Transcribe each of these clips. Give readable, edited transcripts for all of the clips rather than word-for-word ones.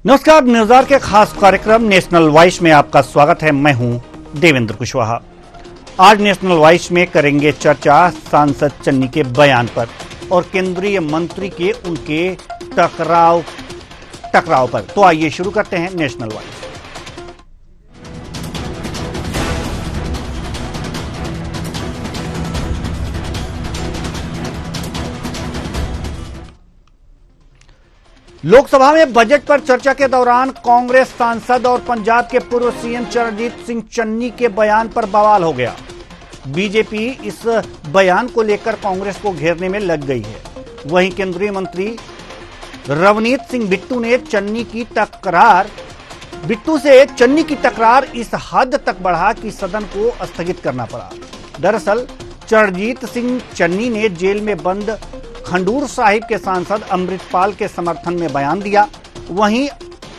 नमस्कार, न्यूज़ के खास कार्यक्रम नेशनल वॉइस में आपका स्वागत है। मैं हूं देवेंद्र कुशवाहा। आज नेशनल वॉइस में करेंगे चर्चा सांसद चन्नी के बयान पर और केंद्रीय मंत्री के उनके टकराव पर। तो आइए शुरू करते हैं नेशनल वॉइस। लोकसभा में बजट पर चर्चा के दौरान कांग्रेस सांसद और पंजाब के पूर्व सीएम चरणजीत सिंह चन्नी के बयान पर बवाल हो गया। बीजेपी इस बयान को लेकर कांग्रेस को घेरने में लग गई है। वहीं केंद्रीय मंत्री रवनीत सिंह बिट्टू से चन्नी की तकरार इस हद तक बढ़ा कि सदन को स्थगित करना पड़ा। दरअसल चरणजीत सिंह चन्नी ने जेल में बंद खंडूर साहिब के सांसद अमृतपाल के समर्थन में बयान दिया। वहीं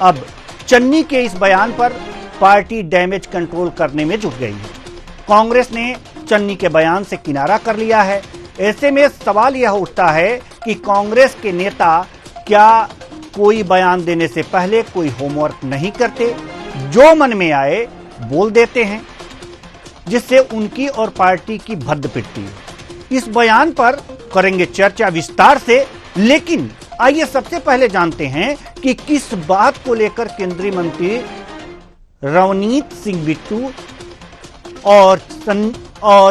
अब चन्नी के इस बयान पर पार्टी डैमेज कंट्रोल करने में जुट गई है। कांग्रेस ने चन्नी के बयान से किनारा कर लिया है। ऐसे में सवाल यह उठता है कि कांग्रेस के नेता क्या कोई बयान देने से पहले कोई होमवर्क नहीं करते, जो मन में आए बोल देते हैं, जिससे उनकी और पार्टी की भद्द पिटती है। इस बयान पर करेंगे चर्चा विस्तार से, लेकिन आइए सबसे पहले जानते हैं कि किस बात को लेकर केंद्रीय मंत्री रवनीत सिंह बिट्टू और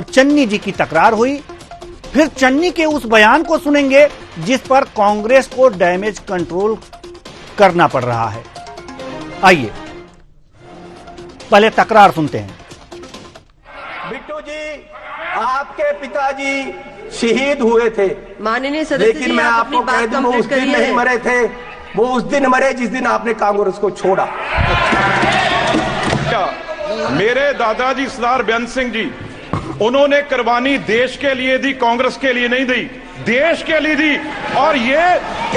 चन्नी जी की तकरार हुई। फिर चन्नी के उस बयान को सुनेंगे जिस पर कांग्रेस को डैमेज कंट्रोल करना पड़ रहा है। आइए पहले तकरार सुनते हैं। बिट्टू जी, आपके पिताजी शहीद हुए थे, माननीय सदस्य, लेकिन मैं आपको कह दूं वो उस दिन नहीं मरे थे। वो उस दिन मरे जिस दिन आपने कांग्रेस को छोड़ा। मेरे दादाजी सरदार बेअंत सिंह जी, उन्होंने कुर्बानी देश के लिए दी, कांग्रेस के लिए नहीं दी, देश के लिए दी। और ये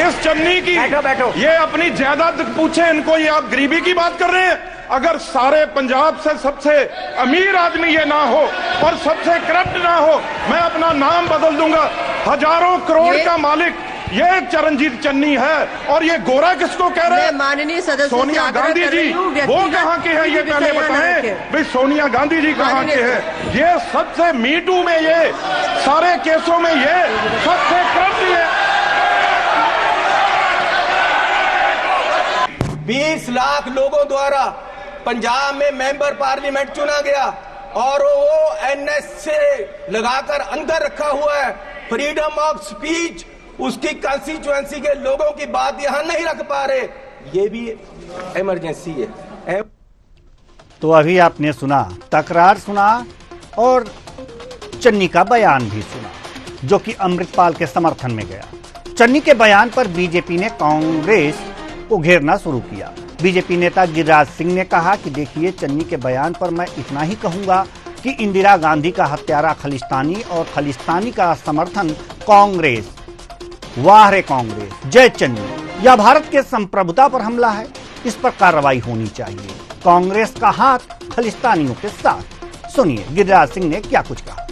इस चन्नी की बैठो। ये अपनी जायदाद पूछे इनको, ये आप गरीबी की बात कर रहे हैं। अगर सारे पंजाब से सबसे अमीर आदमी ये ना हो और सबसे करप्ट ना हो, मैं अपना नाम बदल दूंगा। हजारों करोड़ का मालिक ये चरणजीत चन्नी है। और ये गोरा किसको कह रहे हैं? माननीय सदस्य सोनिया गांधी जी, वो कहां के हैं ये पहले बताएं। भाई सोनिया गांधी जी कहां के हैं? ये सबसे मीटू में, ये सारे केसों में ये सबसे करप्ट है। 20 लाख लोगों द्वारा पंजाब में मेंबर पार्लियामेंट चुना गया और वो एनएस से लगाकर अंदर रखा हुआ है। फ्रीडम ऑफ स्पीच, उसकी कंस्टिट्यूएंसी के लोगों की बात यहां नहीं रख पा रहे। ये भी इमरजेंसी है। तो अभी आपने सुना, तकरार सुना और चन्नी का बयान भी सुना, जो कि अमृतपाल के समर्थन में गया। चन्नी के बयान पर बीजेपी ने कांग्रेस को घेरना शुरू किया। बीजेपी नेता गिरिराज सिंह ने कहा कि देखिए, चन्नी के बयान पर मैं इतना ही कहूंगा कि इंदिरा गांधी का हत्यारा खालिस्तानी और खालिस्तानी का समर्थन कांग्रेस, वाह रे कांग्रेस, जय चन्नी, यह भारत के संप्रभुता पर हमला है। इस पर कार्रवाई होनी चाहिए। कांग्रेस का हाथ खालिस्तानियों के साथ। सुनिए गिरिराज सिंह ने क्या कुछ कहा।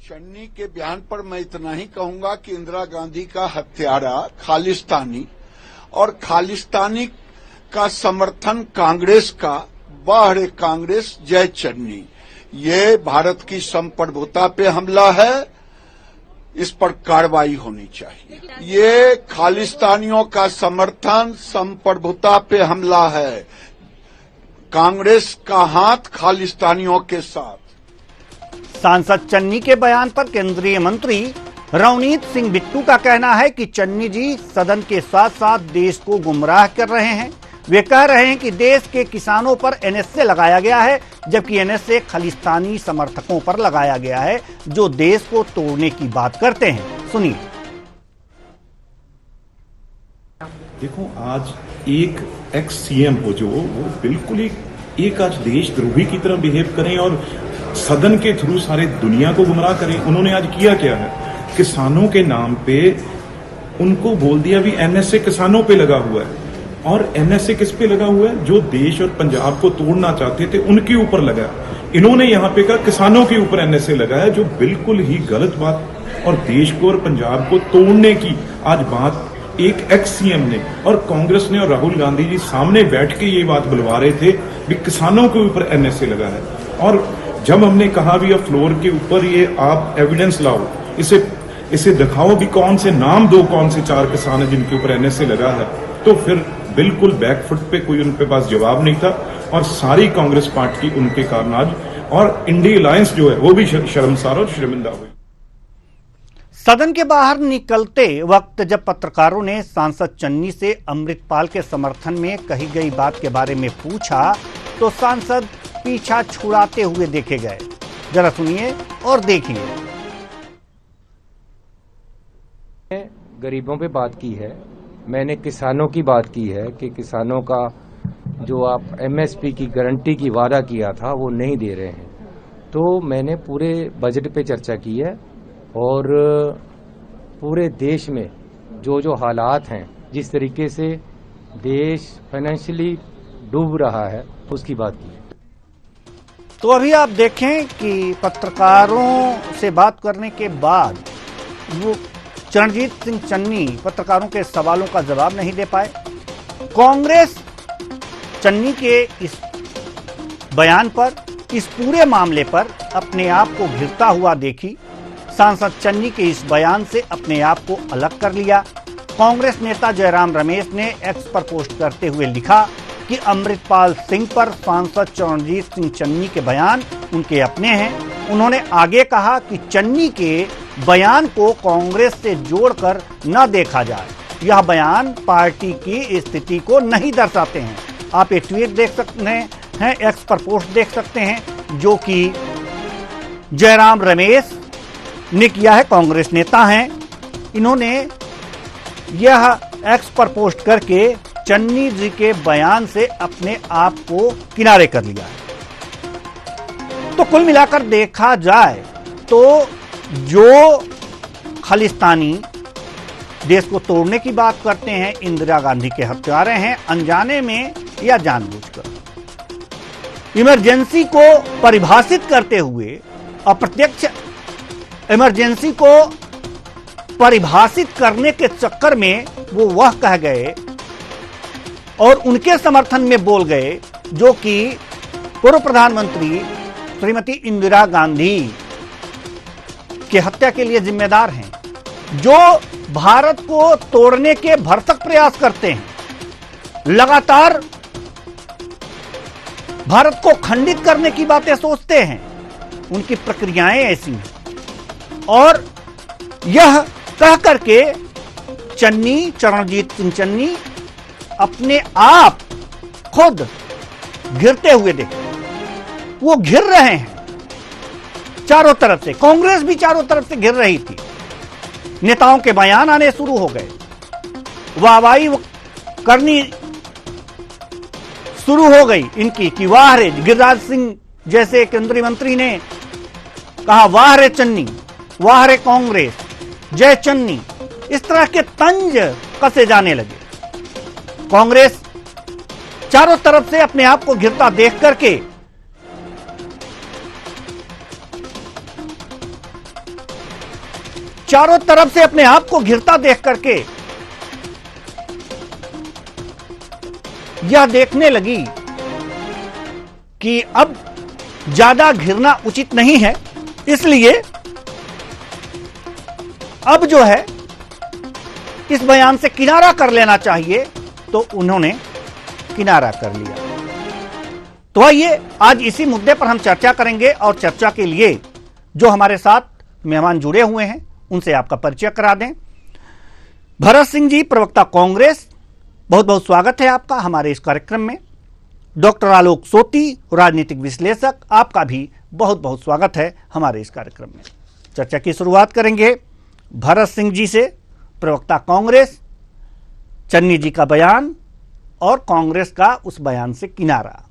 चन्नी के बयान पर मैं इतना ही कहूंगा कि इंदिरा गांधी का हत्यारा खालिस्तानी और खालिस्तानी का समर्थन कांग्रेस का, वाह रे कांग्रेस, जय चन्नी, ये भारत की संप्रभुता पे हमला है। इस पर कार्रवाई होनी चाहिए। ये खालिस्तानियों का समर्थन, संप्रभुता पे हमला है। कांग्रेस का हाथ खालिस्तानियों के साथ। सांसद चन्नी के बयान पर केंद्रीय मंत्री रवनीत सिंह बिट्टू का कहना है कि चन्नी जी सदन के साथ साथ देश को गुमराह कर रहे हैं। वे कह रहे हैं कि देश के किसानों पर एनएसए लगाया गया है, जबकि एनएसए खालिस्तानी समर्थकों पर लगाया गया है, जो देश को तोड़ने की बात करते हैं। सुनिए। देखो, आज एक एक्स सीएम हो जो वो बिल्कुल एक आज देशद्रोही की तरह बिहेव करें और सदन के थ्रू सारे दुनिया को गुमराह करें। उन्होंने आज किया क्या है? किसानों के नाम पे उनको बोल दिया भी एनएसए किसानों पे लगा हुआ है। और एनएसए किस पे लगा हुआ है? जो देश और पंजाब को तोड़ना चाहते थे उनके ऊपर लगा। इन्होंने यहाँ पे कहा किसानों के ऊपर एनएसए लगाया, जो बिल्कुल ही गलत बात और देश को और पंजाब को तोड़ने की आज बात एक एक्स सीएम ने और कांग्रेस ने और राहुल गांधी जी सामने बैठ के ये बात बुलवा रहे थे कि किसानों के ऊपर एनएसए लगा है। और जब हमने कहा भी अब फ्लोर के ऊपर ये आप एविडेंस लाओ, इसे दिखाओ भी, कौन से नाम दो, कौन से 4 किसान है जिनके ऊपर एनएसए लगा है, तो फिर बिल्कुल बैकफुट पे कोई उनके पास जवाब नहीं था और सारी कांग्रेस पार्टी उनके कारण आज और इंडिया अलायंस जो है वो भी शर्मसार और शर्मिंदा हुई। सदन के बाहर निकलते वक्त जब पत्रकारों ने सांसद चन्नी से अमृतपाल के समर्थन में कही गई बात के बारे में पूछा तो सांसद पीछा छुड़ाते हुए देखे गए। जरा सुनिए और देखिए। गरीबों पे बात की है, मैंने किसानों की बात की है कि किसानों का जो आप एमएसपी की गारंटी की वादा किया था वो नहीं दे रहे हैं। तो मैंने पूरे बजट पे चर्चा की है और पूरे देश में जो हालात हैं, जिस तरीके से देश फाइनेंशियली डूब रहा है, उसकी बात की है। तो अभी आप देखें कि पत्रकारों से बात करने के बाद वो चरणजीत सिंह चन्नी पत्रकारों के सवालों का जवाब नहीं दे पाए। कांग्रेस चन्नी के इस बयान पर, इस पूरे मामले पर अपने आप को घिरता हुआ देखी। सांसद चन्नी के इस बयान से अपने आप को अलग कर लिया। कांग्रेस नेता जयराम रमेश ने एक्स पर पोस्ट करते हुए लिखा कि अमृतपाल सिंह पर सांसद चरणजीत सिंह चन्नी के बयान उनके अपने हैं। उन्होंने आगे कहा कि चन्नी के बयान को कांग्रेस से जोड़कर न देखा जाए, यह बयान पार्टी की स्थिति को नहीं दर्शाते हैं। आप एक ट्वीट देख सकते हैं, एक्स पर पोस्ट देख सकते हैं जो कि जयराम रमेश ने किया है, कांग्रेस नेता हैं। इन्होंने यह एक्स पर पोस्ट करके चन्नी जी के बयान से अपने आप को किनारे कर लिया है। तो कुल मिलाकर देखा जाए तो जो खालिस्तानी देश को तोड़ने की बात करते हैं, इंदिरा गांधी के हत्यारे हैं, अनजाने में या जानबूझकर। इमरजेंसी को परिभाषित करते हुए, अप्रत्यक्ष इमरजेंसी को परिभाषित करने के चक्कर में वो वह कह गए और उनके समर्थन में बोल गए जो कि पूर्व प्रधानमंत्री श्रीमती इंदिरा गांधी की हत्या के लिए जिम्मेदार हैं, जो भारत को तोड़ने के भरसक प्रयास करते हैं, लगातार भारत को खंडित करने की बातें सोचते हैं। उनकी प्रक्रियाएं ऐसी हैं और यह कह करके चन्नी, चरणजीत सिंह चन्नी अपने आप खुद घिरते हुए देखे। वो घिर रहे हैं चारों तरफ से, कांग्रेस भी चारों तरफ से घिर रही थी। नेताओं के बयान आने शुरू हो गए, वाहवाही करनी शुरू हो गई इनकी कि वाह रे, गिरिराज सिंह जैसे केंद्रीय मंत्री ने कहा वाह रे चन्नी, वाह रे कांग्रेस, जय चन्नी। इस तरह के तंज कसे जाने लगे। कांग्रेस चारों तरफ से अपने आप को घिरता देख करके चारों तरफ से अपने आप को घिरता देख करके यह देखने लगी कि अब ज्यादा घिरना उचित नहीं है, इसलिए अब जो है इस बयान से किनारा कर लेना चाहिए। तो उन्होंने किनारा कर लिया। तो आइए आज इसी मुद्दे पर हम चर्चा करेंगे और चर्चा के लिए जो हमारे साथ मेहमान जुड़े हुए हैं उनसे आपका परिचय करा दें। भरत सिंह जी, प्रवक्ता कांग्रेस, बहुत बहुत स्वागत है आपका हमारे इस कार्यक्रम में। डॉक्टर आलोक सोती, राजनीतिक विश्लेषक, आपका भी बहुत बहुत स्वागत है हमारे इस कार्यक्रम में। चर्चा की शुरुआत करेंगे भरत सिंह जी से, प्रवक्ता कांग्रेस। चन्नी जी का बयान और कांग्रेस का उस बयान से किनारा,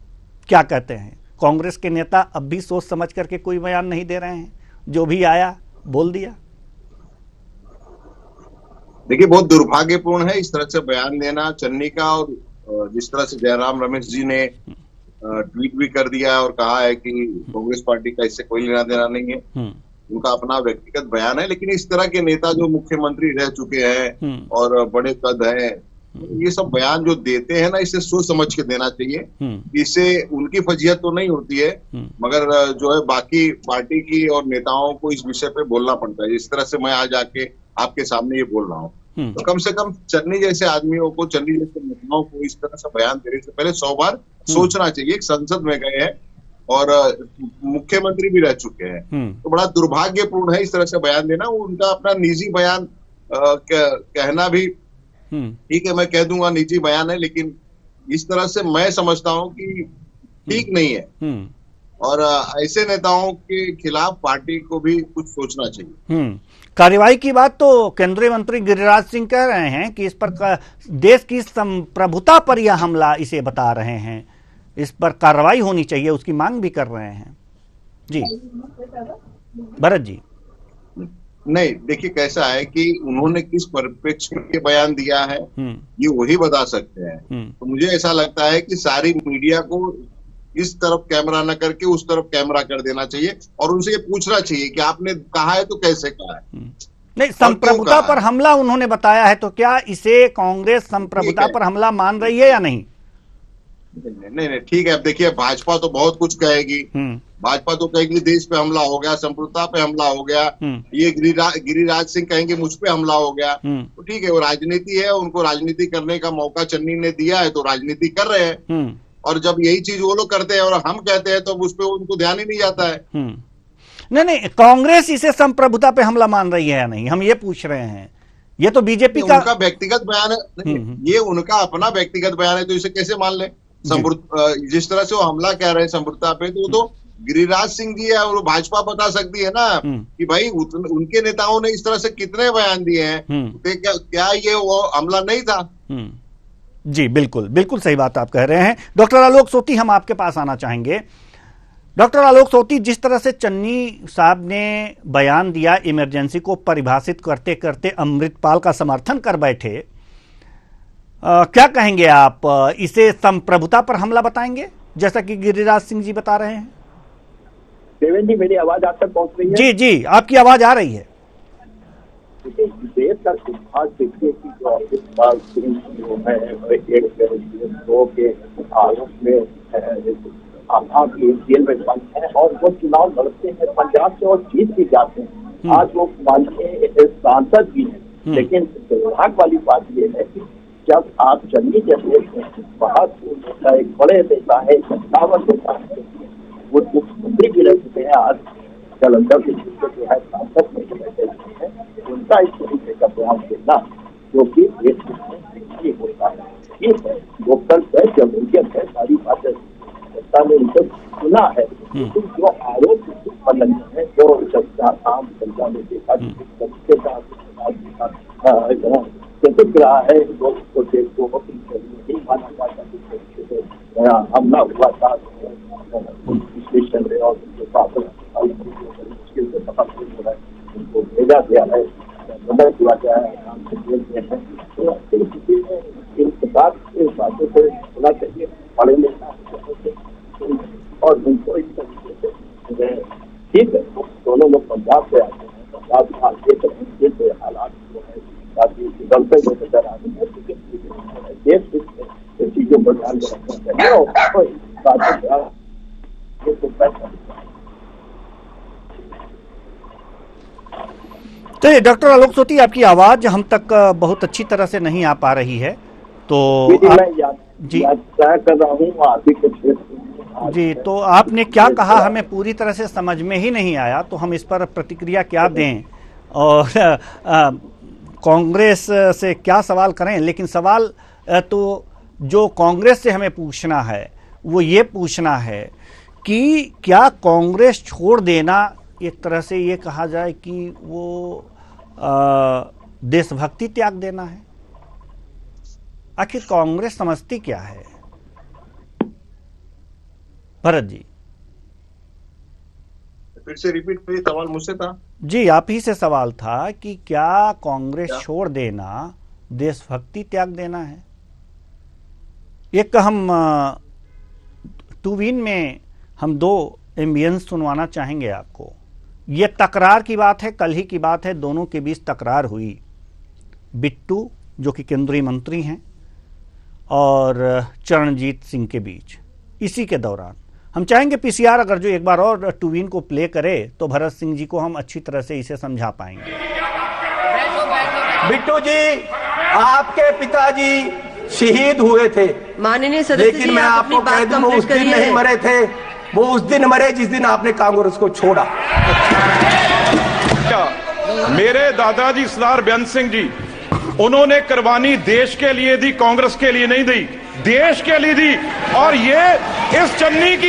क्या कहते हैं? कांग्रेस के नेता अब भी सोच समझ करके कोई बयान नहीं दे रहे हैं, जो भी आया बोल दिया। देखिए, बहुत दुर्भाग्यपूर्ण है इस तरह से बयान देना चन्नी का, और जिस तरह से जयराम रमेश जी ने ट्वीट भी कर दिया और कहा है कि कांग्रेस पार्टी का इससे कोई लेना देना नहीं है। उनका अपना व्यक्तिगत बयान है, लेकिन इस तरह के नेता जो मुख्यमंत्री रह चुके हैं और बड़े कद हैं, ये सब बयान जो देते हैं ना, इसे सोच समझ के देना चाहिए। इससे उनकी फजीहत तो नहीं होती है, मगर जो है बाकी पार्टी की और नेताओं को इस विषय पे बोलना पड़ता है। इस तरह से मैं आज आके आपके सामने ये बोल रहा हूँ, तो कम से कम चन्नी जैसे आदमियों को, चन्नी जैसे नेताओं को इस तरह से बयान देने से पहले 100 बार सोचना चाहिए। एक संसद में गए हैं और मुख्यमंत्री भी रह चुके हैं, तो बड़ा दुर्भाग्यपूर्ण है इस तरह से बयान देना। उनका अपना निजी बयान कहना भी ठीक है, मैं कह दूंगा निजी बयान है, लेकिन इस तरह से मैं समझता हूं कि ठीक नहीं है। और ऐसे नेताओं के खिलाफ पार्टी को भी कुछ सोचना चाहिए। कार्रवाई की बात तो केंद्रीय मंत्री गिरिराज सिंह कह रहे हैं कि इस पर देश की संप्रभुता पर यह हमला इसे बता रहे हैं, इस पर कार्रवाई होनी चाहिए, उसकी मांग भी कर रहे हैं। जी भरत जी। नहीं, देखिए कैसा है कि उन्होंने किस परिप्रेक्ष्य में बयान दिया है ये वही बता सकते हैं। तो मुझे ऐसा लगता है कि सारी मीडिया को इस तरफ कैमरा न करके उस तरफ कैमरा कर देना चाहिए और उनसे ये पूछना चाहिए कि आपने कहा है तो कैसे कहा है। नहीं, संप्रभुता पर हमला उन्होंने बताया है, तो क्या इसे कांग्रेस संप्रभुता पर हमला मान रही है या नहीं? नहीं, ठीक है। अब देखिए, भाजपा तो बहुत कुछ कहेगी। भाजपा तो कहेगी देश पे हमला हो गया, संप्रभुता पे हमला हो गया। ये गिरिराज सिंह कहेंगे मुझ पे हमला हो गया। तो ठीक है, वो राजनीति है, उनको राजनीति करने का मौका चन्नी ने दिया है, तो राजनीति कर रहे हैं। और जब यही चीज वो लोग करते हैं और हम कहते हैं तो उस पर उनको ध्यान ही नहीं जाता है। नहीं, कांग्रेस इसे संप्रभुता पे हमला मान रही है या नहीं, हम ये पूछ रहे हैं। ये तो बीजेपी का उनका व्यक्तिगत बयान है, ये उनका अपना व्यक्तिगत बयान है, तो इसे कैसे मान ले? जिस तरह से वो हमला कह रहे हैं संप्रभुता पे, तो गिरिराज सिंह जी है और भाजपा बता सकती है ना कि भाई उनके नेताओं ने इस तरह से कितने बयान दिए हैं, तो क्या ये वो हमला नहीं था? जी बिल्कुल, बिल्कुल सही बात आप कह रहे हैं। डॉक्टर आलोक सोती, हम आपके पास आना चाहेंगे। डॉक्टर आलोक सोती, जिस तरह से चन्नी साहब ने बयान दिया, इमरजेंसी को परिभाषित करते करते अमृतपाल का समर्थन कर बैठे, क्या कहेंगे आप? इसे संप्रभुता पर हमला बताएंगे जैसा कि गिरिराज सिंह जी बता रहे हैं? देवेंद्र जी, मेरी आवाज आप तक पहुंच रही है? जी जी, आपकी आवाज आ रही है। देश का इतिहास देखिए कि जो अमृतपाल सिंह जो है के आरोप में आभार जेल में बंद है और वो चुनाव लड़ते हैं पंजाब से और जीत भी जाते हैं। आज वो माननीय सांसद भी हैं, लेकिन दुर्भाग्य वाली बात ये है कि जब आप चन्नी जैसे बहुत एक बड़े नेता है, सत्तावन नेता है, वो मुख्यमंत्री भी रह चुके हैं, आज जालंधर के जो है सांसद में बैठे हैं, उनका इस तरीके का बयान देना जो कि देश में होता है, ठीक है, लोकतंत्र है, जमहूरियत है, सारी बातें सत्ता ने उनको सुना है, लेकिन जो आरोप उत्पन्न है, जो आम जनता ने देखा रहा है, लोग को देश को नहीं माना जाता, हमला हुआ था स्टेशन में और उनके साथ मुश्किल से पता चल रहा है, उनको भेजा गया है, नंबर किया गया है, तो इनके बाद इन बातों से होना चाहिए बड़े नेता और उनको इस तरीके से ठीक है। दोनों लोग पंजाब से आते हैं, पंजाब देख रहे हैं हालात जो है काफी बदलते हुए नजर आ रहे हैं, देश चीजों पर ध्यान रखना चाहिए और तो डॉक्टर आलोक सोती, आपकी आवाज हम तक बहुत अच्छी तरह से नहीं आ पा रही है, तो जी कर रहा हूँ जी, तो आपने क्या कहा हमें पूरी तरह से समझ में ही नहीं आया, तो हम इस पर प्रतिक्रिया क्या दें और कांग्रेस से क्या सवाल करें। लेकिन सवाल तो जो कांग्रेस से हमें पूछना है वो ये पूछना है कि क्या कांग्रेस छोड़ देना, एक तरह से ये कहा जाए कि वो देशभक्ति त्याग देना है? आखिर कांग्रेस समझती क्या है? भरत जी फिर से रिपीट करिए, सवाल मुझसे था। जी, आप ही से सवाल था कि क्या कांग्रेस छोड़ देना देशभक्ति त्याग देना है? एक हम टू विन में हम 2 एम्बियंस सुनवाना चाहेंगे आपको। ये तकरार की बात है, कल ही की बात है, दोनों के बीच तकरार हुई। बिट्टू जो कि केंद्रीय मंत्री हैं और चरणजीत सिंह के बीच। इसी के दौरान हम चाहेंगे पीसीआर अगर जो एक बार और टूवीन को प्ले करे तो भरत सिंह जी को हम अच्छी तरह से इसे समझा पाएंगे। बिट्टू जी, आपके पिताजी शहीद हुए थे, माननीय सदस्य लेकिन मैं आपको कह दूं वो उस दिन नहीं मरे थे, वो उस दिन मरे जिस दिन आपने कांग्रेस को छोड़ा। मेरे दादाजी सरदार बेअंत सिंह जी, उन्होंने कुर्बानी देश के लिए दी, कांग्रेस के लिए नहीं दी, देश के लिए दी। और ये इस चन्नी की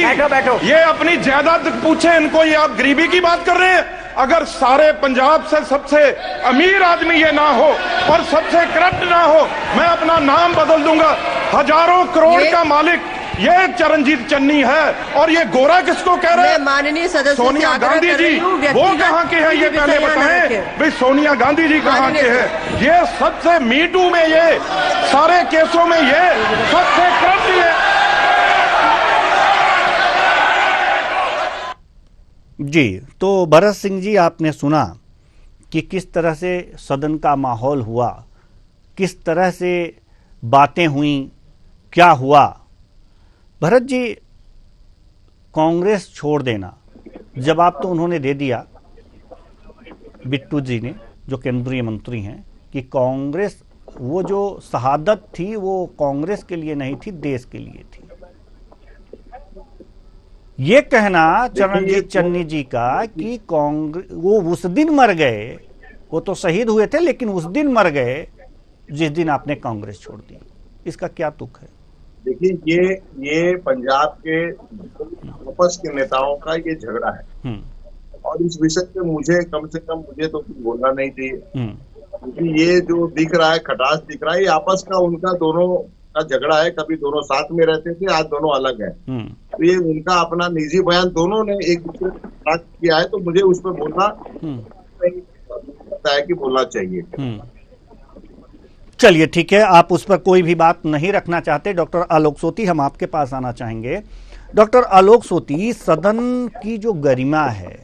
ये अपनी जायदाद पूछे इनको, ये आप गरीबी की बात कर रहे हैं? अगर सारे पंजाब से सबसे अमीर आदमी ये ना हो और सबसे करप्ट ना हो, मैं अपना नाम बदल दूंगा। हजारों करोड़ का मालिक ये चरणजीत चन्नी है। और ये गोरा किसको कह रहे हैं? माननीय सदस्य सोनिया गांधी जी, वो कहाँ के हैं ये पहले बताएं भाई। सोनिया गांधी जी कहाँ के हैं? ये सबसे मीटू में, ये सारे केसों में ये सबसे करप्ट है। जी, तो भरत सिंह जी, आपने सुना कि किस तरह से सदन का माहौल हुआ, किस तरह से बातें हुई, क्या हुआ। भरत जी, कांग्रेस छोड़ देना जवाब तो उन्होंने दे दिया, बिट्टू जी ने जो केंद्रीय मंत्री हैं, कि कांग्रेस वो जो शहादत थी वो कांग्रेस के लिए नहीं थी, देश के लिए थी। ये कहना चरणजीत चन्नी जी का कि कांग्रेस वो उस दिन मर गए, वो तो शहीद हुए थे लेकिन उस दिन मर गए जिस दिन आपने कांग्रेस छोड़ दी, इसका क्या तुक है? देखिए, ये पंजाब के आपस के नेताओं का ये झगड़ा है और इस विषय पे मुझे कम से कम मुझे तो कुछ बोलना नहीं चाहिए, क्योंकि ये जो दिख रहा है, खटास दिख रहा है, ये आपस का उनका दोनों का झगड़ा है। कभी दोनों साथ में रहते थे, आज दोनों अलग हैं। तो ये उनका अपना निजी बयान दोनों ने एक दूसरे से बात किया है, तो मुझे उस पर बोलना नहीं लगता है कि बोलना चाहिए। चलिए ठीक है, आप उस पर कोई भी बात नहीं रखना चाहते। डॉक्टर आलोक सोती, हम आपके पास आना चाहेंगे। डॉक्टर आलोक सोती, सदन की जो गरिमा है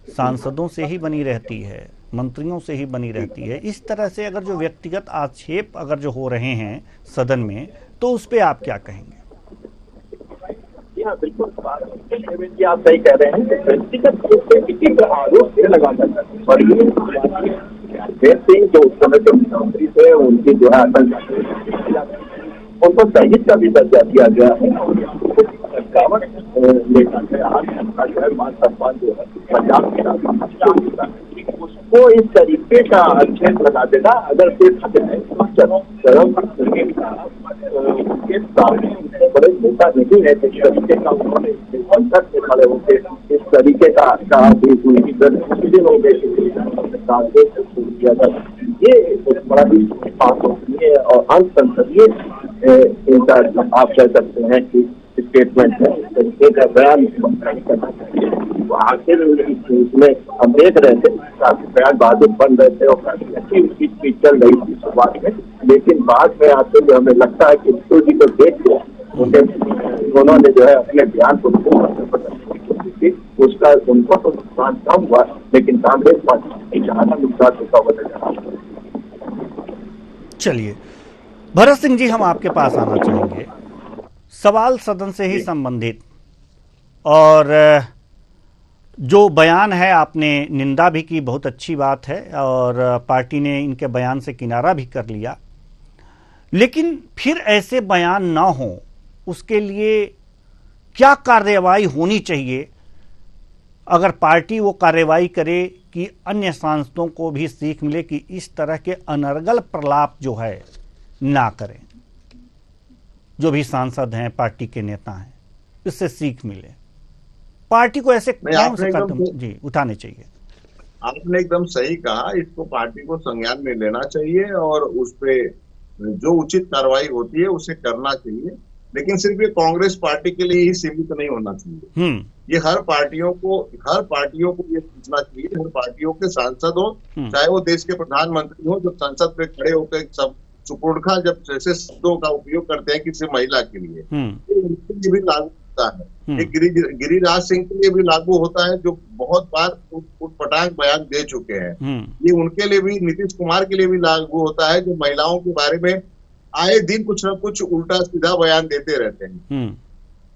सांसदों से ही बनी रहती है, मंत्रियों से ही बनी रहती है। इस तरह से अगर जो व्यक्तिगत आक्षेप अगर जो हो रहे हैं सदन में, तो उस पे आप क्या कहेंगे? बिल्कुल आप सही कह रहे हैं। व्यक्तिगत रूप से किसी का आरोप लगा जाता है और ये सिंह जो उस समय के मुख्यमंत्री थे, उनकी जो है उनको शहीद का भी दर्जा दिया गया है। मान सम्मान जो है पंजाब के वो इस तरीके का आक्षेप लगा देना, अगर देखा जाए तो के सामने बड़े नेता नहीं है जिस तरीके का उन्होंने खड़े होकर इस तरीके का कहा ये बड़ा ही संसदीय और अनसंसदीय आप कह सकते हैं कि स्टेटमेंट है, इस तरीके का बयान करना चाहिए। आखिर इसमें हम देख रहे थे काफी बयानबाजी बन रहे थे और काफी अच्छी स्पीच चल रही थी शुरुआत में, लेकिन बाद में आते हुए हमें लगता है कि बिट्टू जी को देख के उन्होंने जो है अपने बयान को उसका उनको तो नुकसान कम हुआ, लेकिन कांग्रेस पार्टी ज्यादा नुकसान होता हुआ नजर आ रहा है। चलिए भरत सिंह जी, हम आपके पास आना चाहेंगे। सवाल सदन से ही संबंधित, और जो बयान है आपने निंदा भी की, बहुत अच्छी बात है, और पार्टी ने इनके बयान से किनारा भी कर लिया, लेकिन फिर ऐसे बयान ना हो उसके लिए क्या कार्रवाई होनी चाहिए? अगर पार्टी वो कार्रवाई करे कि अन्य सांसदों को भी सीख मिले कि इस तरह के अनर्गल प्रलाप जो है ना करें, जो भी सांसद हैं, पार्टी के नेता हैं, इससे सीख मिले। पार्टी को ऐसे कौन से कदम जी उठाने चाहिए? आपने एकदम सही कहा, इसको पार्टी को संज्ञान में लेना चाहिए और उस पे जो उचित कार्रवाई होती है उसे करना चाहिए। लेकिन सिर्फ ये कांग्रेस पार्टी के लिए ही सीमित नहीं होना चाहिए। ये हर पार्टियों को ये सोचना चाहिए, हर पार्टियों के सांसद हो, चाहे वो देश के प्रधानमंत्री हो, जब संसद पे खड़े होकर सब सुपुर्खा जब जैसे शब्दों का उपयोग करते हैं किसी महिला के लिए, तो उनके लिए भी लागू सकता है। ये गिरिराज सिंह के लिए भी लागू होता है, जो बहुत बार उटपटांग बयान दे चुके हैं। ये उनके लिए भी, नीतीश कुमार के लिए भी लागू होता है, जो महिलाओं के बारे में आए दिन कुछ न कुछ उल्टा सीधा बयान देते रहते हैं।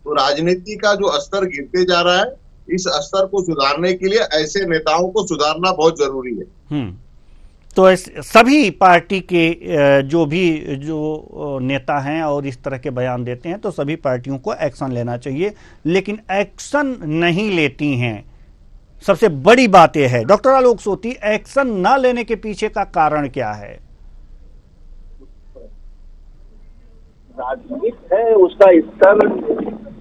तो राजनीति का जो स्तर गिरते जा रहा है, इस स्तर को सुधारने के लिए ऐसे नेताओं को सुधारना बहुत जरूरी है। तो सभी पार्टी के जो नेता हैं और इस तरह के बयान देते हैं, तो सभी पार्टियों को एक्शन लेना चाहिए, लेकिन एक्शन नहीं लेती हैं। सबसे बड़ी बात यह है डॉक्टर आलोक सोती, एक्शन न लेने के पीछे का कारण क्या है? राजनीति है, उसका स्तर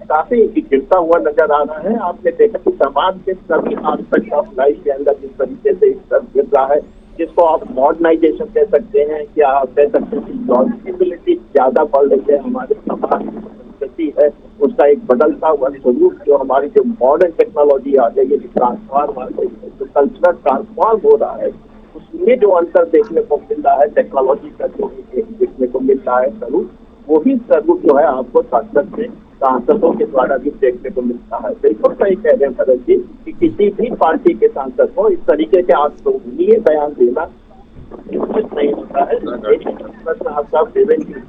काफी गिरता हुआ नजर आ रहा है। आपने देखा कि समाज के सभी एस्पेक्ट ऑफ लाइफ के अंदर जिस तरीके से स्तर गिर रहा है, जिसको आप मॉडर्नाइजेशन कह सकते हैं, क्या आप कह सकते हैं कि लॉजिबिलिटी ज्यादा बढ़ रही है, हमारे समाज की संस्कृति है उसका एक बदलता हुआ स्वरूप, जो हमारी जो मॉडर्न टेक्नोलॉजी आ गई है, ट्रांसफॉर्म आ गई है, जो कल्चरल ट्रांसफॉर्म हो रहा है, उसमें जो अंतर देखने को मिल रहा है, टेक्नोलॉजी का जो देखने को मिल रहा है स्वरूप, वही स्वरूप जो है आपको सांसद में सांसदों के द्वारा भी देखने को मिलता है। बिल्कुल सही कह रहे हैं भरत जी कि किसी भी पार्टी के सांसद को इस तरीके के आश्चर्य बयान देना उचित नहीं होता है। प्रश्न आपका देवेंद्र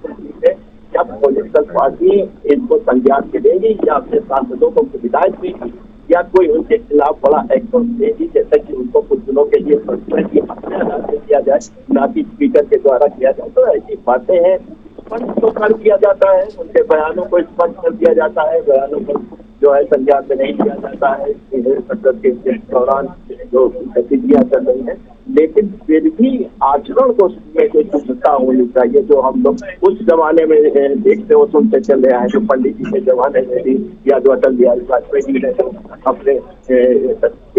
है, क्या पॉलिटिकल पार्टी इनको संज्ञान में देगी या अपने सांसदों को हिदायत देगी या कोई उनके खिलाफ बड़ा एक्शन देगी, जैसे कि उनको कुछ दिनों के लिए की हत्या किया जाए, ना कि स्पीकर के द्वारा किया जाए। तो ऐसी बातें हैं, स्पष्ट तो कर दिया जाता है, उनके बयानों को स्पष्ट कर दिया जाता है, बयानों को जो है संज्ञान में नहीं लिया जाता है संसद के दौरान जो गतिविधियां चल रही है, लेकिन फिर भी आचरण को में कोई शुद्धता होनी चाहिए, जो हम लोग उस जमाने में देखते हो सुनते चले आए, जो पंडित जी के जमाने में भी या जो अटल बिहारी वाजपेयी जी ने अपने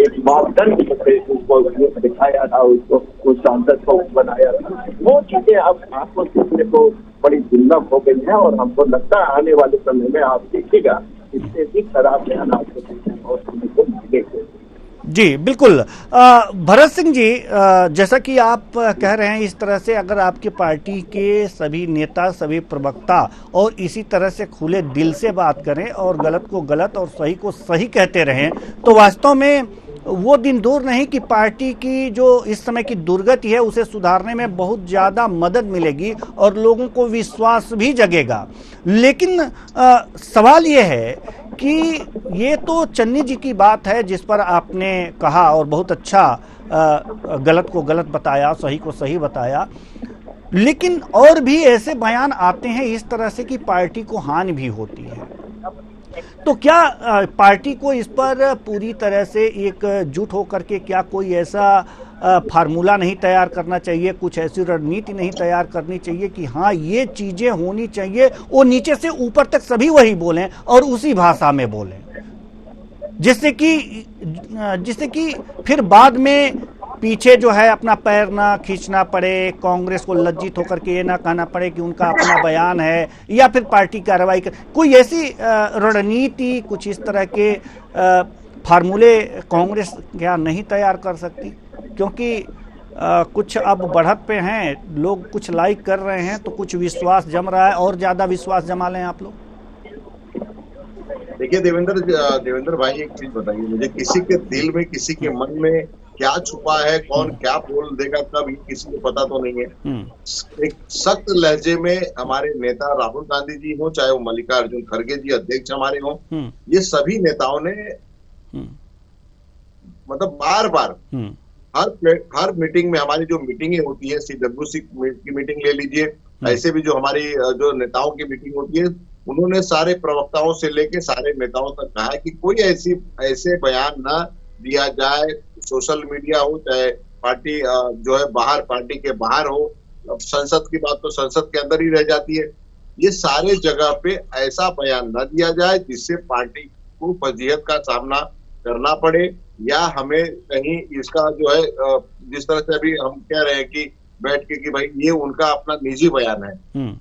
एक मापदंड उसको दिखाया था, उसको उस सांसद को बनाया था, वो चीजें अब आपको सीखने को बड़ी दुर्लभ हो गई है। और हमको लगता है आने वाले समय में आप देखिएगा इससे भी खराब बयान आपको देखने और सुनने को मिलेंगे। जी बिल्कुल। भरत सिंह जी, जैसा कि आप कह रहे हैं, इस तरह से अगर आपकी पार्टी के सभी नेता, सभी प्रवक्ता और इसी तरह से खुले दिल से बात करें और गलत को गलत और सही को सही कहते रहें, तो वास्तव में वो दिन दूर नहीं कि पार्टी की जो इस समय की दुर्गति है उसे सुधारने में बहुत ज़्यादा मदद मिलेगी और लोगों को विश्वास भी जगेगा। लेकिन सवाल ये है कि ये तो चन्नी जी की बात है जिस पर आपने कहा और बहुत अच्छा गलत को गलत बताया, सही को सही बताया, लेकिन और भी ऐसे बयान आते हैं इस तरह से कि पार्टी को हानि भी होती है। तो क्या पार्टी को इस पर पूरी तरह से एकजुट होकर के क्या कोई ऐसा फार्मूला नहीं तैयार करना चाहिए, कुछ ऐसी रणनीति नहीं तैयार करनी चाहिए कि हाँ ये चीजें होनी चाहिए, वो नीचे से ऊपर तक सभी वही बोलें और उसी भाषा में बोलें, जिससे कि फिर बाद में पीछे जो है अपना पैर ना खींचना पड़े, कांग्रेस को लज्जित होकर के ये ना कहना पड़े कि उनका अपना बयान है या फिर पार्टी कार्रवाई कर, कोई ऐसी रणनीति, कुछ इस तरह के फार्मूले कांग्रेस क्या नहीं तैयार कर सकती? क्योंकि कुछ अब बढ़त पे हैं, लोग कुछ लाइक कर रहे हैं तो कुछ विश्वास जम रहा है, और ज्यादा विश्वास जमा लें आप लोग। देखिए देवेंद्र भाई, एक चीज बताइए मुझे, किसी के दिल में, किसी के मन में क्या छुपा है, कौन क्या बोल देगा कब, ये किसी को पता तो नहीं है। एक सख्त लहजे में हमारे नेता राहुल गांधी जी हो, चाहे वो मल्लिकार्जुन खड़गे जी अध्यक्ष हमारे हो, ये सभी नेताओं ने मतलब बार बार हर मीटिंग में, हमारी जो मीटिंगें होती है, CWC की मीटिंग ले लीजिए, ऐसे भी जो हमारी जो नेताओं की मीटिंग होती है, उन्होंने सारे प्रवक्ताओं से लेके सारे नेताओं तक कहा है कि कोई ऐसे बयान ना दिया जाए, सोशल मीडिया हो चाहे पार्टी जो है बाहर, पार्टी के बाहर हो, संसद की बात तो संसद के अंदर ही रह जाती है, ये सारे जगह पे ऐसा बयान न दिया जाए जिससे पार्टी को फजीहत का सामना करना पड़े, या हमें कहीं इसका जो है जिस तरह से अभी हम कह रहे हैं कि बैठ के कि भाई ये उनका अपना निजी बयान है,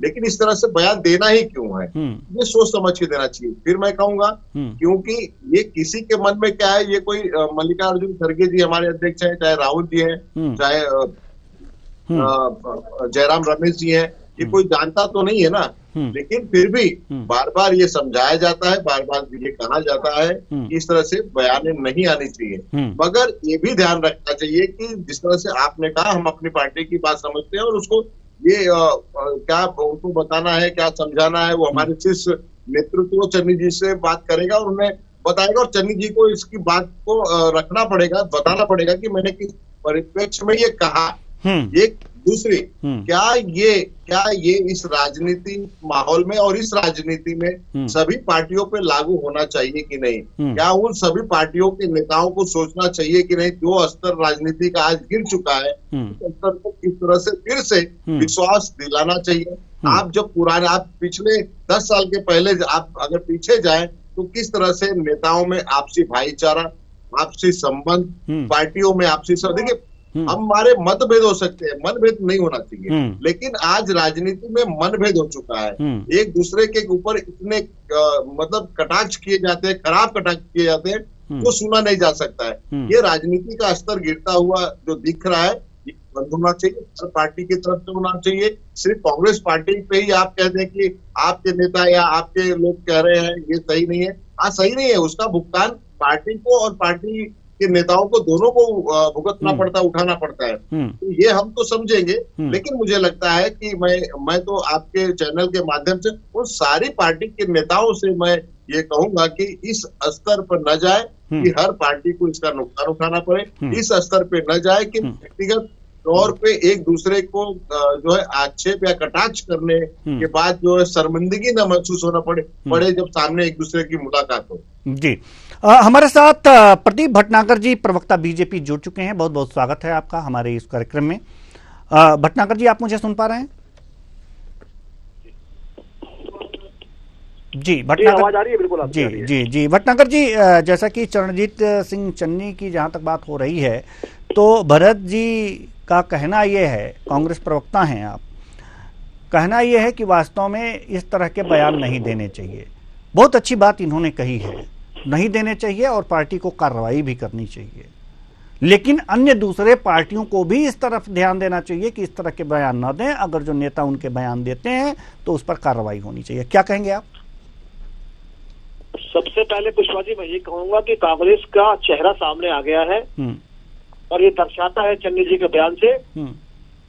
लेकिन इस तरह से बयान देना ही क्यों है, ये सोच समझ के देना चाहिए। फिर मैं कहूंगा क्योंकि ये किसी के मन में क्या है, ये कोई मल्लिकार्जुन खड़गे जी हमारे अध्यक्ष हैं, चाहे राहुल जी हैं, चाहे जयराम रमेश जी हैं, ये कोई जानता तो नहीं है ना लेकिन फिर भी बार बार ये समझाया जाता है, बार बार ये कहा जाता है कि इस तरह से बयानें नहीं आनी चाहिए। मगर ये भी ध्यान रखना चाहिए कि जिस तरह से आपने कहा, हम अपनी पार्टी की बात समझते हैं और उसको ये क्या उनको बताना है, क्या समझाना है, वो हमारे शीर्ष नेतृत्व चन्नी जी से बात करेगा और उन्हें बताएगा, और चन्नी जी को इसकी बात को रखना पड़ेगा, बताना पड़ेगा कि मैंने किस परिप्रेक्ष्य में ये कहा। एक दूसरी, क्या ये इस राजनीति माहौल में और इस राजनीति में सभी पार्टियों पे लागू होना चाहिए कि नहीं? क्या उन सभी पार्टियों के नेताओं को सोचना चाहिए कि नहीं, जो स्तर राजनीति का आज गिर चुका है, उस स्तर को किस तरह से फिर से विश्वास दिलाना चाहिए? आप जब आप पिछले 10 साल के पहले आप अगर पीछे जाएं तो किस तरह से नेताओं में आपसी भाईचारा, आपसी संबंध, पार्टियों में आपसी देखिए, हमारे मतभेद हो सकते हैं, मनभेद नहीं होना चाहिए, लेकिन आज राजनीति में मनभेद हो चुका है। एक दूसरे के ऊपर इतने मतलब कटाक्ष किए जाते हैं, खराब कटाक्ष किए जाते हैं, वो सुना नहीं जा सकता है। ये राजनीति का स्तर गिरता हुआ जो दिख रहा है, ये बंद होना चाहिए, हर पार्टी की तरफ से होना चाहिए। सिर्फ कांग्रेस पार्टी पे ही आप कहते हैं कि आपके नेता या आपके लोग कह रहे हैं ये सही नहीं है। सही नहीं है, उसका भुगतान पार्टी को और पार्टी के नेताओं को, दोनों को भुगतना पड़ता है, उठाना पड़ता है। तो ये हम तो समझेंगे, लेकिन मुझे लगता है कि मैं तो आपके चैनल के माध्यम से उन सारी पार्टी के नेताओं से मैं ये कहूंगा कि इस स्तर पर न जाए कि हर पार्टी को इसका नुकसान उठाना पड़े, इस स्तर पे न जाए कि व्यक्तिगत तौर पे एक दूसरे को जो है आक्षेप या कटाक्ष करने के बाद जो है शर्मिंदगी न महसूस होना पड़े जब सामने एक दूसरे की मुलाकात हो। जी, हमारे साथ प्रदीप भटनागर जी, प्रवक्ता बीजेपी, जुड़ चुके हैं। बहुत बहुत स्वागत है आपका हमारे इस कार्यक्रम में। भटनागर जी, आप मुझे सुन पा रहे हैं? जी भटनागर, आवाज आ रही है? बिल्कुल जी जी जी भटनागर जी, जैसा कि चरणजीत सिंह चन्नी की जहां तक बात हो रही है, तो भरत जी का कहना यह है, कांग्रेस प्रवक्ता हैं आप, कहना यह है कि वास्तव में इस तरह के बयान नहीं देने चाहिए। बहुत अच्छी बात इन्होंने कही है, नहीं देने चाहिए और पार्टी को कार्रवाई भी करनी चाहिए, लेकिन अन्य दूसरे पार्टियों को भी इस तरफ ध्यान देना चाहिए कि इस तरह के बयान न दें। अगर जो नेता उनके बयान देते हैं तो उस पर कार्रवाई होनी चाहिए। क्या कहेंगे आप? सबसे पहले पुष्पा जी, मैं ये कहूंगा कि कांग्रेस का चेहरा सामने आ गया है और ये दर्शाता है चन्नी जी के बयान से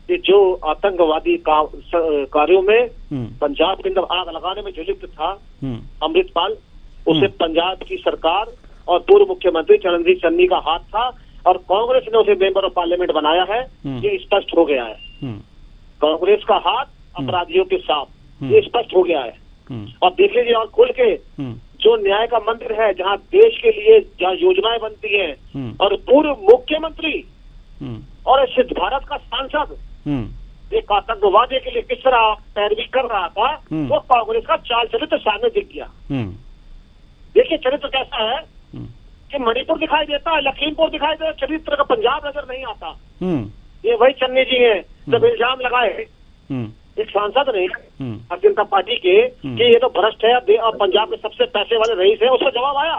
कि जो आतंकवादी कार्यों में पंजाब के अंदर आग लगाने में जो लिप्त था अमृतपाल, उसे पंजाब की सरकार और पूर्व मुख्यमंत्री चरणजीत चन्नी का हाथ था और कांग्रेस ने उसे मेंबर ऑफ पार्लियामेंट बनाया है। ये स्पष्ट हो गया है, कांग्रेस का हाथ अपराधियों के साथ, ये स्पष्ट हो गया है। और देख लीजिए और खुल के, जो न्याय का मंदिर है, जहाँ देश के लिए जहाँ योजनाएं बनती हैं और पूर्व मुख्यमंत्री और सिद्ध भारत का सांसद एक आतंकवादी के लिए किस तरह पैरवी कर रहा था, वो कांग्रेस का चाल चरित्र सामने दिख गया। देखिए चरित्र कैसा है कि मणिपुर दिखाई देता है, लखीमपुर दिखाई देता है, चरित्र का पंजाब नजर नहीं आता। ये वही चन्नी जी हैं जब इल्जाम लगाए एक सांसद ने भारतीय जनता पार्टी के कि ये तो भ्रष्ट है और पंजाब के सबसे पैसे वाले रईस है, उसका जवाब आया।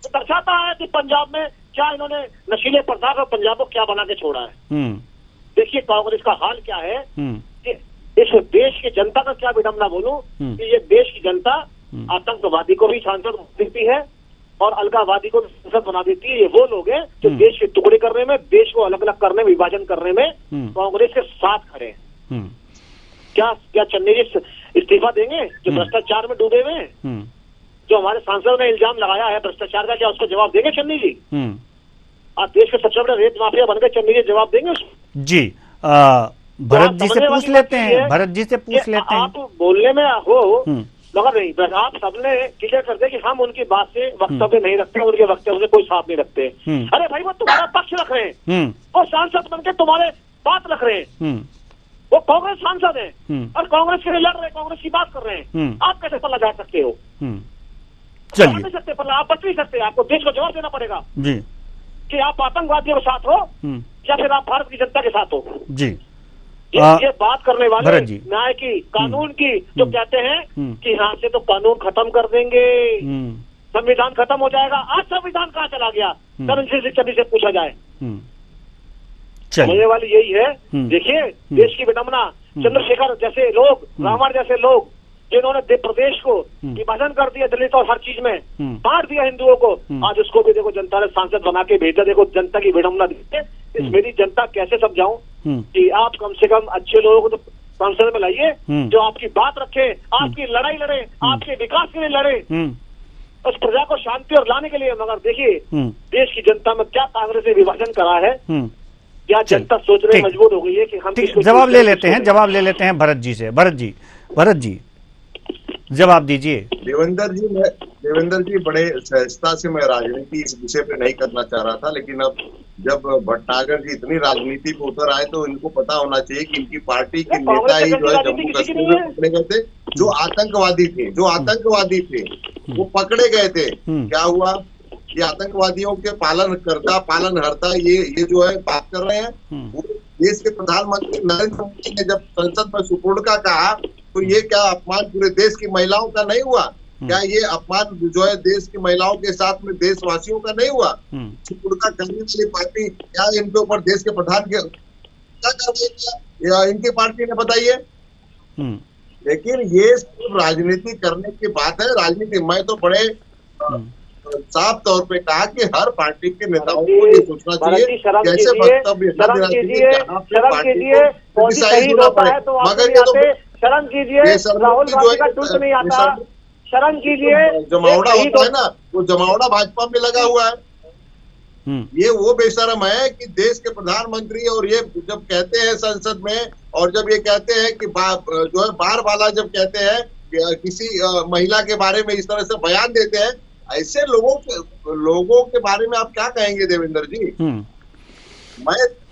तो दर्शाता है कि पंजाब में क्या इन्होंने नशीले पदार्थ और पंजाब को क्या बना के छोड़ा है। देखिए कांग्रेस का हाल क्या है कि इस देश की जनता का क्या विडंबना बोलूं कि ये देश की जनता आतंकवादी को भी सांसद देती है और अलगावादी को सांसद बना देती है। ये वो लोग हैं जो देश के टुकड़े करने में, देश को अलग अलग करने में, विभाजन करने में कांग्रेस के साथ खड़े हैं। क्या चन्नी जी इस्तीफा देंगे जो भ्रष्टाचार में डूबे हुए हैं? जो हमारे सांसद ने इल्जाम लगाया है भ्रष्टाचार का, क्या उसका जवाब देंगे चन्नी जी? आप देश के सबसे बड़े रेत माफिया बनकर चन्नी जी जवाब देंगे उसको? जी, भरत जी से पूछ लेते हैं, भरत जी से पूछ लेते हैं। आप बोलने में हो मगर नहीं, आप सबने क्लियर कर दे कि हम उनकी बात से वक्तव्य नहीं रखते, उनके वक्तव्य से कोई साथ नहीं रखते। अरे भाई वो तुम्हारा पक्ष रख रहे हैं, वो सांसद बनकर तुम्हारे बात रख रहे हैं, वो कांग्रेस सांसद है और कांग्रेस के लिए लड़ रहे हैं, कांग्रेस की बात कर रहे हैं। आप कैसे पल्ला जा सकते हो? चलिए, नहीं सकते पल्ला, आप बच नहीं सकते। आपको देश को जवाब देना पड़ेगा जी कि आप आतंकवादियों के साथ हो या फिर आप भारत की जनता के साथ हो। जी, ये बात करने वाले न्याय की, कानून की, जो कहते हैं कि यहाँ से तो कानून खत्म कर देंगे, संविधान खत्म हो जाएगा। आज संविधान कहाँ चला गया? चरणजीत सिंह चन्नी से पूछा जाए। समझने वाली यही है। देखिए देश की विडंबना, चंद्रशेखर जैसे लोग, रावण जैसे लोग जिन्होंने प्रदेश को विभाजन कर दिया, दलित और हर चीज में बांट दिया हिंदुओं को, आज उसको भी देखो जनता ने सांसद बना के भेजा। देखो जनता की विडंबना देखिए। इस मेरी जनता कैसे समझाऊं कि आप कम से कम अच्छे लोगों को तो संसद में लाइए जो आपकी बात रखे, आपकी लड़ाई लड़े, आपके विकास के लिए लड़े, उस प्रजा को शांति और लाने के लिए। मगर देखिए देश की जनता में क्या कांग्रेस ने विभाजन करा है, क्या जनता सोचने मजबूर हो गई है कि हम जवाब ले लेते हैं भरत जी से। भरत जी जवाब दीजिए। देवेंद्र जी बड़े सहजता से मैं राजनीति इस विषय पे नहीं करना चाह रहा था, लेकिन अब जब भटनागर जी इतनी राजनीति पे उतर आए तो इनको पता होना चाहिए कि इनकी पार्टी के नेता ही जो है जम्मू कश्मीर में पकड़े गए थे, जो आतंकवादी थे वो पकड़े गए थे। क्या हुआ? ये आतंकवादियों के पालनहर्ता ये जो है बात कर रहे हैं। वो देश के प्रधानमंत्री नरेंद्र मोदी ने जब संसद में सुपुर्द का कहा तो ये क्या अपमान पूरे देश की महिलाओं का नहीं हुआ? क्या ये अपमान जो है देश की महिलाओं के साथ में देशवासियों का नहीं हुआ? सुपुर्द का करने वाली पार्टी क्या इनके ऊपर देश के प्रधान के क्या कार्रवाई किया इनकी पार्टी ने? बताइए। लेकिन ये राजनीति करने की बात है। राजनीति मैं तो बड़े साफ तौर पे कहा कि हर पार्टी के नेताओं को ये सोचना चाहिए कैसे वक्तव्य मगर ये तो शर्म कीजिए, राहुल गांधी का ट्वीट नहीं आता। शर्म कीजिए, जमावड़ा होता है ना, वो जमावड़ा भाजपा में लगा हुआ है। ये वो बेशरम है कि देश के प्रधानमंत्री और ये जब कहते हैं संसद में, और जब ये कहते हैं कि जो है बार वाला जब कहते हैं किसी महिला के बारे में इस तरह से बयान देते हैं, ऐसे लोगों के बारे में आप क्या कहेंगे देवेंद्र जी?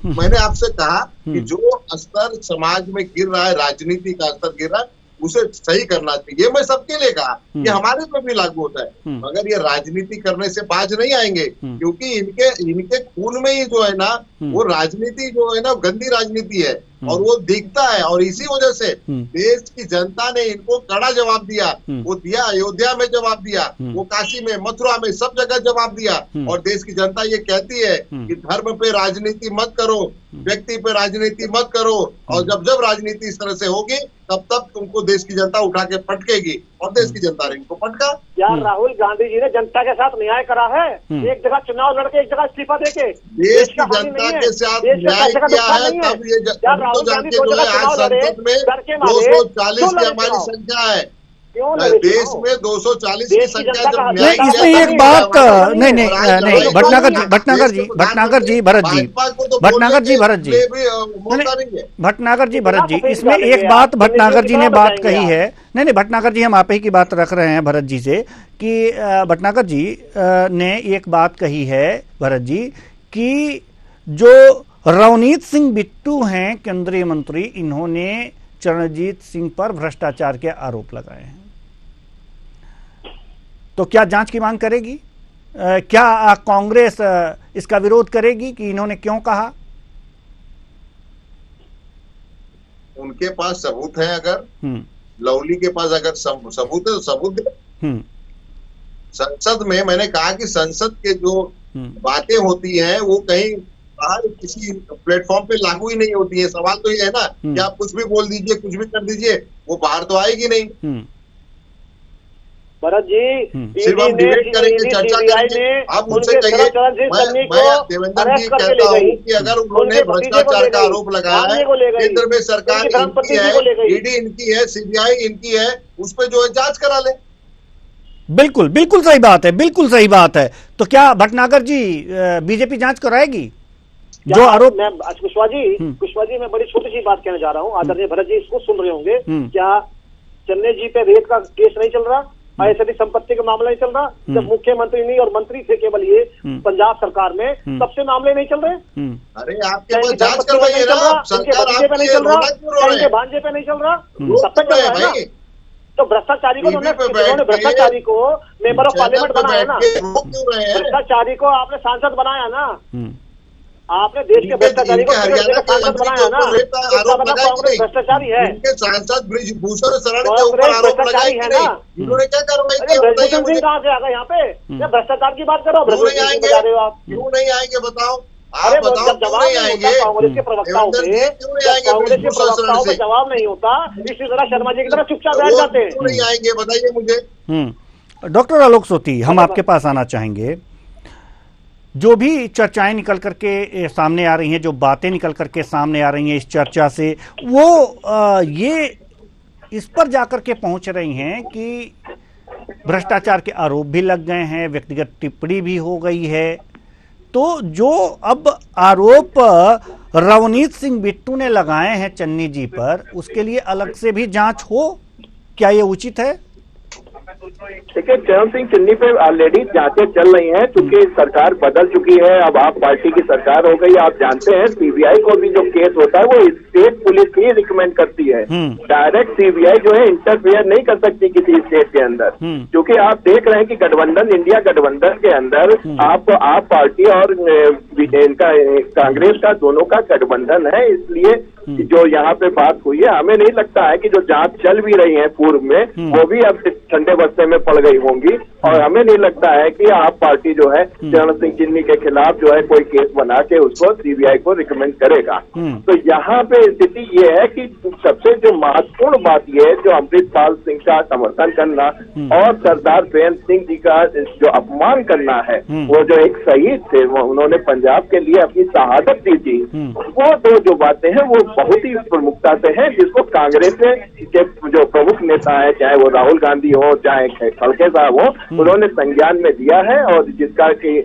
मैंने आपसे कहा कि जो स्तर समाज में गिर रहा है, राजनीति का स्तर गिर रहा है, उसे सही करना चाहिए। मैं सबके लिए कहा कि हमारे पे भी लागू होता है, मगर ये राजनीति करने से बाज नहीं आएंगे, क्योंकि इनके खून में ही जो है ना वो राजनीति जो है ना गंदी राजनीति है और वो दिखता है। और इसी वजह से देश की जनता ने इनको कड़ा जवाब दिया। वो दिया, अयोध्या में जवाब दिया, वो काशी में, मथुरा में, सब जगह जवाब दिया। और देश की जनता ये कहती है कि धर्म पे राजनीति मत करो, व्यक्ति पे राजनीति मत करो, और जब राजनीति इस तरह से होगी तब तुमको देश की जनता उठा के पटकेगी, और देश की जनता ने इनको पटका। यार राहुल गांधी जी ने जनता के साथ न्याय करा है। एक जगह चुनाव लड़के, एक जगह इस्तीफा देके देश की जनता के साथ न्याय किया है। तब ये तो जान के जो है आज संसद में 240 की हमारी संख्या है, देश में 240 की संख्या जब न्याय किया। इसमें एक बात नहीं भटनागर जी भरत जी इसमें एक बात भटनागर जी ने बात कही है। नहीं भटनागर जी, हम आप ही की बात रख रहे हैं भरत जी से कि भटनागर जी ने एक बात कही है भरत जी कि जो रवनीत सिंह बिट्टू हैं केंद्रीय मंत्री, इन्होंने चरणजीत सिंह पर भ्रष्टाचार के आरोप लगाए हैं। तो क्या जांच की मांग करेगी? क्या कांग्रेस इसका विरोध करेगी कि इन्होंने क्यों कहा? उनके पास सबूत है। अगर लवली के पास अगर सबूत है तो सबूत है। संसद में मैंने कहा कि संसद के जो बातें होती हैं वो कहीं बाहर किसी प्लेटफॉर्म पे लागू ही नहीं होती है। सवाल तो ये है ना कि आप कुछ भी बोल दीजिए, कुछ भी कर दीजिए, वो बाहर तो आएगी नहीं। भरत जी सिर्फ हम डिबेट करेंगे, चर्चा करेंगे। आप मुझसे कहिए, मैं देवेंद्र जी कहता हूँ कि अगर उन्होंने भ्रष्टाचार का आरोप लगाया है, केंद्र में सरकार इनकी है, ईडी इनकी है, सीबीआई इनकी है, उस पर जो है जांच करा ले। बिल्कुल सही बात है, बिल्कुल सही बात है। तो क्या भटनागर जी बीजेपी जांच कराएगी जो आरोप? मैं कुशवाहा जी मैं बड़ी छोटी सी बात कहना जा रहा हूँ। आदरणीय भरत जी इसको सुन रहे होंगे। क्या चन्नी जी पे रेत का केस नहीं चल रहा? ऐसी संपत्ति का मामला नहीं चल रहा? जब मुख्यमंत्री नहीं और मंत्री थे केवल ये पंजाब सरकार में, सबसे मामले नहीं चल रहे? अरे आपके पास जांच करवाइए ना, सरकार पे नहीं चल रहा, इनके भांजे पे नहीं चल रहा, सब तक चल रहा है। तो भ्रष्टाचारी को भ्रष्टाचारी को मेंबर ऑफ पार्लियामेंट बनाया ना, भ्रष्टाचारी को आपने सांसद बनाया ना, आपने देश के भ्रष्टाचारी को सांसद बनाया ना, भ्रष्टाचारी है। सांसद ब्रिजभूषण शरण के ऊपर आरोप लगाए है ना, इन्होंने क्या कार्रवाई की? ब्रिजभूषण सिंह कहाँ से आ गए यहाँ पे? क्या भ्रष्टाचार की बात करो? क्यों नहीं आएंगे आप? क्यों नहीं आएंगे बताओ? आप बताओ जब जवाब नहीं होता कांग्रेस के प्रवक्ताओं पे, कांग्रेस के प्रवक्ताओं पे जवाब नहीं होता, इसी तरह शर्मा जी की तरह चुपचाप बैठ जाते हैं। क्यों नहीं आएंगे बताइए मुझे। डॉक्टर आलोक सोती, हम आपके पास आना चाहेंगे। जो भी चर्चाएं निकल करके सामने आ रही हैं, जो बातें निकल करके सामने आ रही हैं इस चर्चा से, वो ये इस पर जाकर के पहुंच रही हैं कि भ्रष्टाचार के आरोप भी लग गए हैं, व्यक्तिगत टिप्पणी भी हो गई है। तो जो अब आरोप रवनीत सिंह बिट्टू ने लगाए हैं चन्नी जी पर, उसके लिए अलग से भी जांच हो, क्या ये उचित है? देखिए, चरण सिंह चन्नी पे ऑलरेडी जांचें चल रही हैं, क्योंकि सरकार बदल चुकी है, अब आप पार्टी की सरकार हो गई। आप जानते हैं सीबीआई को भी जो केस होता है वो स्टेट पुलिस ही रिकमेंड करती है, डायरेक्ट सीबीआई जो है इंटरफेयर नहीं कर सकती किसी स्टेट के अंदर। क्योंकि आप देख रहे हैं कि गठबंधन, इंडिया गठबंधन के अंदर आप पार्टी और इनका कांग्रेस का दोनों का गठबंधन है, इसलिए जो यहाँ पे बात हुई है, हमें नहीं लगता है कि जो जांच चल भी रही है पूर्व में वो भी अब ठंडे बस्ते में पड़ गई होंगी, और हमें नहीं लगता है कि आप पार्टी जो है चरण सिंह चन्नी के खिलाफ जो है कोई केस बना के उसको सीबीआई को रिकमेंड करेगा। तो यहाँ पे स्थिति ये है कि सबसे जो महत्वपूर्ण बात ये है, जो अमृतपाल सिंह का समर्थन करना और सरदार प्रेम सिंह जी का जो अपमान करना है, वो जो एक शहीद थे, उन्होंने पंजाब के लिए अपनी शहादत दी थी, वो दो जो बातें हैं वो बहुत ही प्रमुखता से है, जिसको कांग्रेस के जो प्रमुख नेता है, चाहे वो राहुल गांधी हो चाहे खड़गे साहब हो, उन्होंने संज्ञान में दिया है, और जिसका कि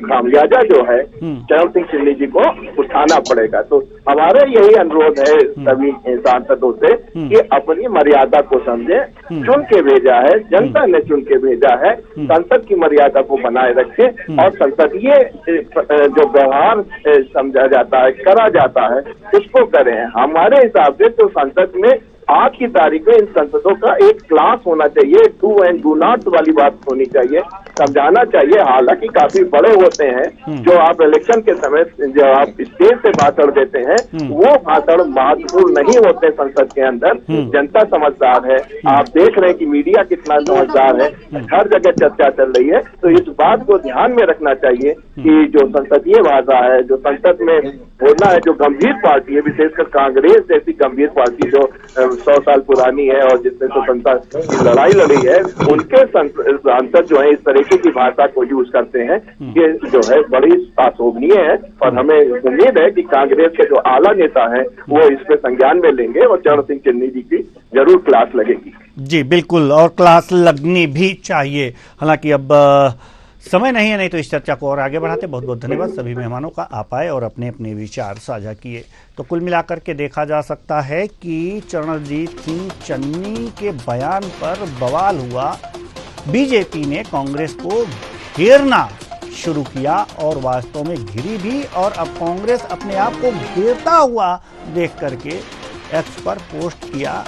खामियाजा जो है चरण सिंह चन्नी जी को उठाना पड़ेगा। तो हमारा यही अनुरोध है सभी सांसदों से कि अपनी मर्यादा को समझे, चुन के भेजा है, जनता ने चुन के भेजा है, संसद की मर्यादा को बनाए रखे, और संसदीय जो व्यवहार समझा जाता है, करा जाता है, उसको करें। हमारे हिसाब से तो संसद में आज की तारीख में इन संसदों का एक क्लास होना चाहिए, डू एंड डू नॉट वाली बात होनी चाहिए, समझाना चाहिए। हालांकि काफी बड़े होते हैं, जो आप इलेक्शन के समय जो आप स्टेज से भाषण देते हैं, वो भाषण महत्वपूर्ण नहीं होते संसद के अंदर। जनता समझदार है, आप देख रहे हैं कि मीडिया कितना समझदार है, हर जगह चर्चा चल रही है। तो इस बात को ध्यान में रखना चाहिए कि जो संसदीय भाषा है, जो संसद में बोलना है, जो गंभीर पार्टी है, विशेषकर कांग्रेस जैसी गंभीर पार्टी जो 100 साल पुरानी है और जिसने स्वतंत्रता की लड़ाई लड़ी है, उनके सांसद जो है इस तरीके की भाषा को यूज करते हैं, ये जो है बड़ी अशोभनीय है। और हमें उम्मीद है कि कांग्रेस के जो आला नेता हैं वो इस पे संज्ञान में लेंगे, और चरण सिंह चन्नी जी की जरूर क्लास लगेगी। जी बिल्कुल, और क्लास लगनी भी चाहिए। हालांकि अब समय नहीं है, नहीं तो इस चर्चा को और आगे बढ़ाते। बहुत बहुत धन्यवाद सभी मेहमानों का, आप आए और अपने अपने विचार साझा किए। तो कुल मिलाकर के देखा जा सकता है कि चरणजीत सिंह चन्नी के बयान पर बवाल हुआ, बीजेपी ने कांग्रेस को घेरना शुरू किया और वास्तव में घिरी भी, और अब कांग्रेस अपने आप को घेरता हुआ देख करके एक्स पर पोस्ट किया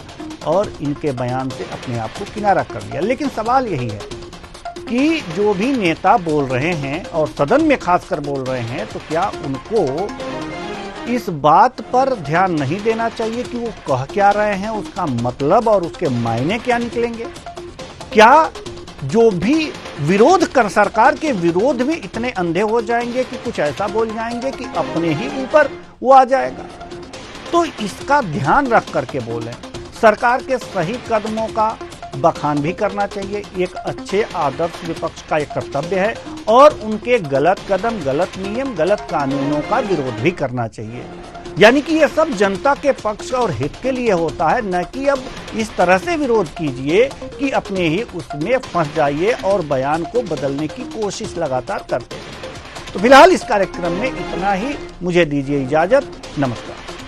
और इनके बयान से अपने आप को किनारा कर लिया। लेकिन सवाल यही है कि जो भी नेता बोल रहे हैं और सदन में खासकर बोल रहे हैं, तो क्या उनको इस बात पर ध्यान नहीं देना चाहिए कि वो कह क्या रहे हैं, उसका मतलब और उसके मायने क्या निकलेंगे? क्या जो भी विरोध कर सरकार के विरोध में इतने अंधे हो जाएंगे कि कुछ ऐसा बोल जाएंगे कि अपने ही ऊपर वो आ जाएगा? तो इसका ध्यान रख करके बोलें। सरकार के सही कदमों का बखान भी करना चाहिए, एक अच्छे आदर्श विपक्ष का एक कर्तव्य है, और उनके गलत कदम, गलत नियम, गलत कानूनों का विरोध भी करना चाहिए। यानी कि ये सब जनता के पक्ष और हित के लिए होता है, न कि अब इस तरह से विरोध कीजिए कि अपने ही उसमें फंस जाइए और बयान को बदलने की कोशिश लगातार करते हैं। तो फिलहाल इस कार्यक्रम में इतना ही, मुझे दीजिए इजाजत, नमस्कार।